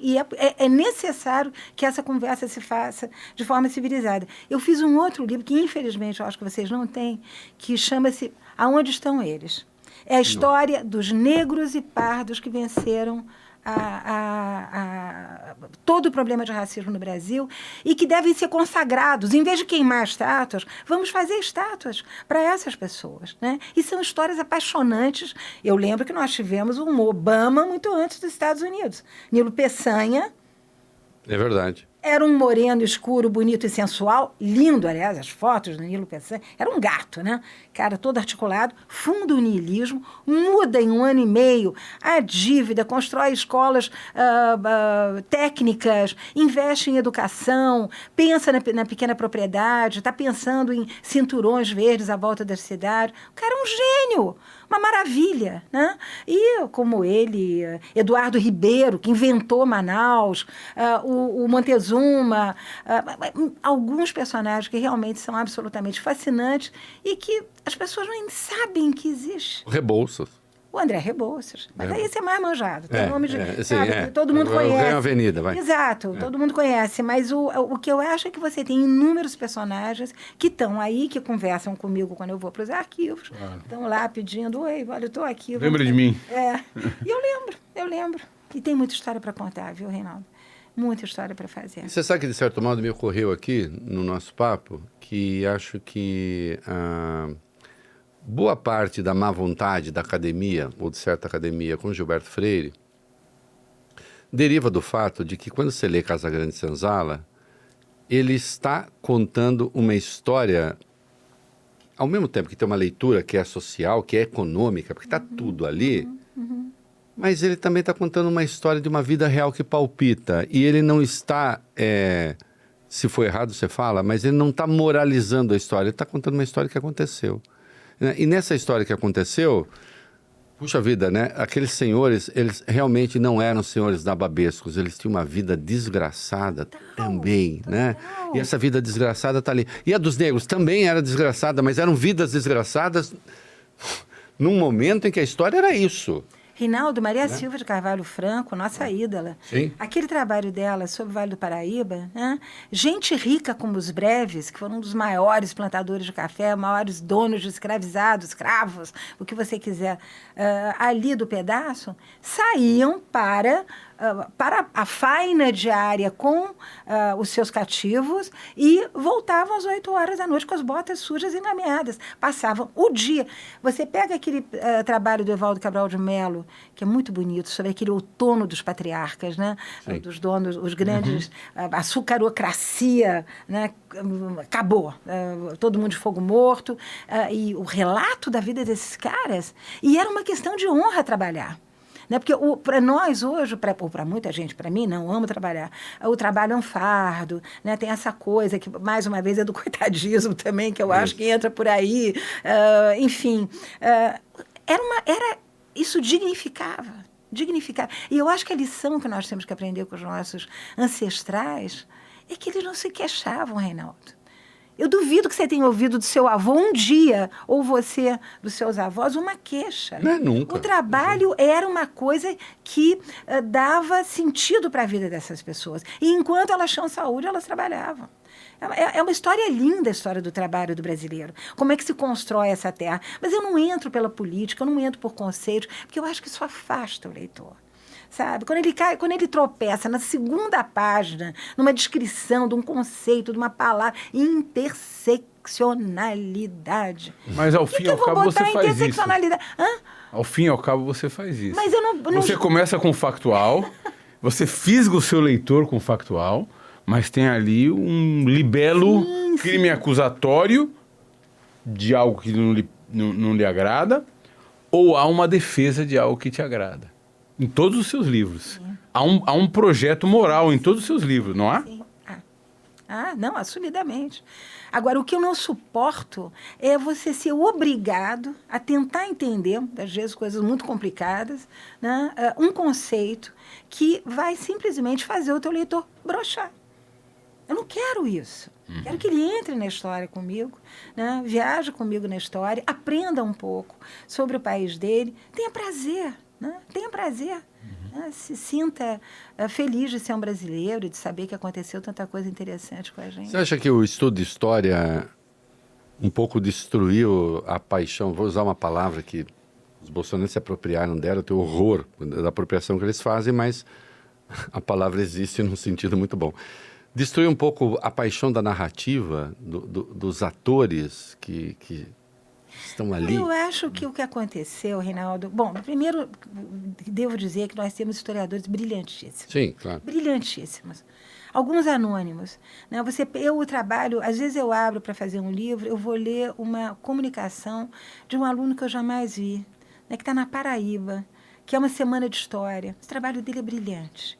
E é necessário que essa conversa se faça de forma civilizada. Eu fiz um outro livro, que infelizmente eu acho que vocês não têm, que chama-se Aonde Estão Eles? É a história dos negros e pardos que venceram todo o problema de racismo no Brasil e que devem ser consagrados. Em vez de queimar estátuas, vamos fazer estátuas para essas pessoas, né? E são histórias apaixonantes. Eu lembro que nós tivemos um Obama muito antes dos Estados Unidos. Nilo Peçanha. É verdade. Era um moreno escuro, bonito e sensual, lindo, aliás, as fotos do Nilo Peçanha. Era um gato, né? Cara todo articulado, funda o niilismo, muda em 1 ano e meio a dívida, constrói escolas técnicas, investe em educação, pensa na pequena propriedade, está pensando em cinturões verdes à volta da cidade. O cara é um gênio, uma maravilha, né? E, como ele, Eduardo Ribeiro, que inventou Manaus, o Montezuma, alguns personagens que realmente são absolutamente fascinantes e que as pessoas nem sabem que existe. O Rebouças. O André Rebouças. Mas aí esse é mais manjado. Tem nome de... sim, todo mundo conhece. É uma avenida, vai. Exato, todo mundo conhece. Mas o que eu acho é que você tem inúmeros personagens que estão aí, que conversam comigo quando eu vou para os arquivos. Estão lá pedindo, oi, olha, eu estou aqui. Lembra de mim? E eu lembro. E tem muita história para contar, viu, Reinaldo? Muita história para fazer. E você sabe que, de certo modo, me ocorreu aqui, no nosso papo, que acho que boa parte da má vontade da academia, ou de certa academia, com Gilberto Freire, deriva do fato de que, quando você lê Casagrande Senzala, ele está contando uma história, ao mesmo tempo que tem uma leitura que é social, que é econômica, porque está tudo ali, mas ele também está contando uma história de uma vida real que palpita. E ele não está, se for errado você fala, mas ele não está moralizando a história, ele está contando uma história que aconteceu. E nessa história que aconteceu, puxa vida, né? Aqueles senhores, eles realmente não eram senhores nababescos, eles tinham uma vida desgraçada também, né? E essa vida desgraçada está ali. E a dos negros também era desgraçada, mas eram vidas desgraçadas num momento em que a história era isso. Reinaldo, Maria Silva de Carvalho Franco, nossa ídola. Sim. Aquele trabalho dela sobre o Vale do Paraíba, né? Gente rica como os Breves, que foram um dos maiores plantadores de café, maiores donos de escravizados, escravos, o que você quiser, ali do pedaço, saíam para a faina diária com os seus cativos e voltavam às 8 horas da noite com as botas sujas e engameadas. Passavam o dia. Você pega aquele trabalho do Evaldo Cabral de Melo, que é muito bonito, sobre aquele outono dos patriarcas, né? Dos donos, os grandes, a açucarocracia, né? Acabou. Todo mundo de fogo morto. E o relato da vida desses caras. E era uma questão de honra trabalhar. Né? Porque para nós hoje, ou para muita gente, para mim, não, amo trabalhar, o trabalho é um fardo, né? Tem essa coisa que, mais uma vez, é do coitadismo também, que eu acho que entra por aí. Enfim, isso dignificava. E eu acho que a lição que nós temos que aprender com os nossos ancestrais é que eles não se queixavam, Reinaldo. Eu duvido que você tenha ouvido do seu avô um dia, ou você dos seus avós, uma queixa. Não é nunca. O trabalho era uma coisa que dava sentido para a vida dessas pessoas. E enquanto elas tinham saúde, elas trabalhavam. É uma história linda, a história do trabalho do brasileiro. Como é que se constrói essa terra. Mas eu não entro pela política, eu não entro por conceitos, porque eu acho que isso afasta o leitor. Sabe? Quando ele tropeça na segunda página, numa descrição de um conceito, de uma palavra, interseccionalidade. Mas ao fim e ao cabo você faz isso. Ao fim e ao cabo você faz isso. Mas eu não... Você começa com factual, você fisga o seu leitor com factual, mas tem ali um libelo, crime acusatório de algo que não lhe agrada, ou há uma defesa de algo que te agrada. Em todos os seus livros. Há um projeto moral em todos os seus livros, não há? Sim. Não, assumidamente. Agora, o que eu não suporto é você ser obrigado a tentar entender, às vezes coisas muito complicadas, né? Um conceito que vai simplesmente fazer o teu leitor broxar. Eu não quero isso. Quero que ele entre na história comigo, né? Viaje comigo na história, aprenda um pouco sobre o país dele, tenha prazer. Né? Tenha prazer. né? Se sinta feliz de ser um brasileiro, de saber que aconteceu tanta coisa interessante com a gente. Você acha que o estudo de história um pouco destruiu a paixão? Vou usar uma palavra que os bolsonaristas se apropriaram dela, eu tenho horror da apropriação que eles fazem, mas a palavra existe num sentido muito bom. Destruiu um pouco a paixão da narrativa, dos atores que estão ali? Eu acho que o que aconteceu, Reinaldo... Bom, primeiro, devo dizer que nós temos historiadores brilhantíssimos. Sim, claro. Brilhantíssimos. Alguns anônimos. Né? Eu trabalho... Às vezes eu abro para fazer um livro, eu vou ler uma comunicação de um aluno que eu jamais vi, né, que está na Paraíba, que é uma semana de história. O trabalho dele é brilhante.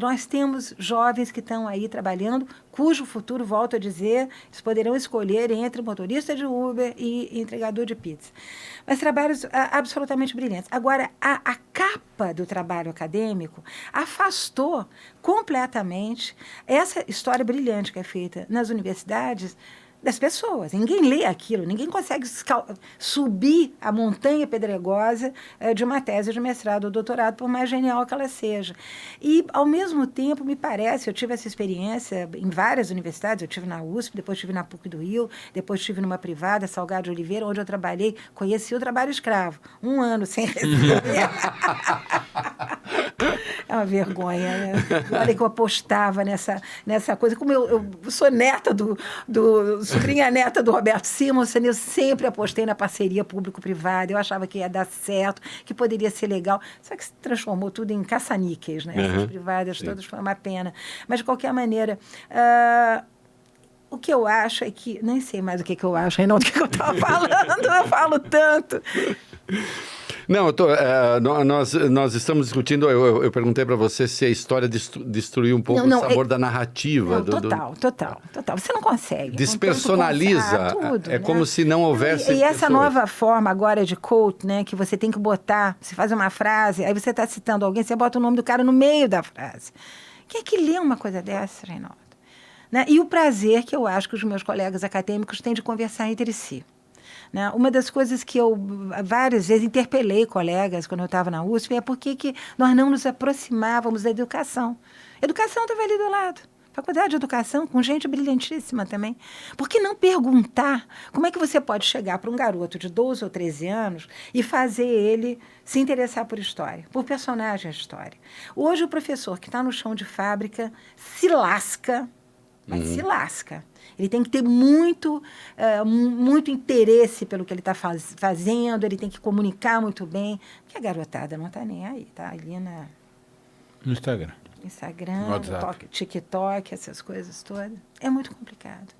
Nós temos jovens que estão aí trabalhando, cujo futuro, volto a dizer, eles poderão escolher entre motorista de Uber e entregador de pizza. Mas trabalhos absolutamente brilhantes. Agora, a capa do trabalho acadêmico afastou completamente essa história brilhante que é feita nas universidades das pessoas. Ninguém lê aquilo, ninguém consegue subir a montanha pedregosa de uma tese de mestrado ou doutorado, por mais genial que ela seja. E, ao mesmo tempo, me parece, eu tive essa experiência em várias universidades, eu tive na USP, depois tive na PUC do Rio, depois tive numa privada, Salgado de Oliveira, onde eu trabalhei, conheci o trabalho escravo. 1 ano sem receber. É uma vergonha, né? Olha que eu apostava nessa coisa. Como eu sou neta sobrinha neta do Roberto Simonsen, eu sempre apostei na parceria público-privada, eu achava que ia dar certo, que poderia ser legal, só que se transformou tudo em caça-níqueis, né? Essas privadas todas, foi uma pena. Mas, de qualquer maneira, o que eu acho é que... Nem sei mais o que eu acho, Reinaldo, do que eu estava falando, eu falo tanto. Não, nós estamos discutindo, eu perguntei para você se a história destruiu um pouco o sabor da narrativa. Total. Você não consegue. Despersonaliza, tudo, é né? como se não houvesse E essa pessoas. nova forma agora de quote, né, que você tem que botar, você faz uma frase, aí você está citando alguém, você bota o nome do cara no meio da frase. Quem é que lê uma coisa dessa, Reinaldo? Né? E o prazer que eu acho que os meus colegas acadêmicos têm de conversar entre si. Né? Uma das coisas que eu várias vezes interpelei colegas quando eu estava na USP é por que nós não nos aproximávamos da educação. A educação estava ali do lado. Faculdade de Educação, com gente brilhantíssima também. Por que não perguntar como é que você pode chegar para um garoto de 12 ou 13 anos e fazer ele se interessar por história, por personagens de história? Hoje o professor que está no chão de fábrica se lasca, mas se lasca. Ele tem que ter muito interesse pelo que ele está fazendo, ele tem que comunicar muito bem, porque a garotada não está nem aí, está ali no Instagram, TikTok, essas coisas todas. É muito complicado.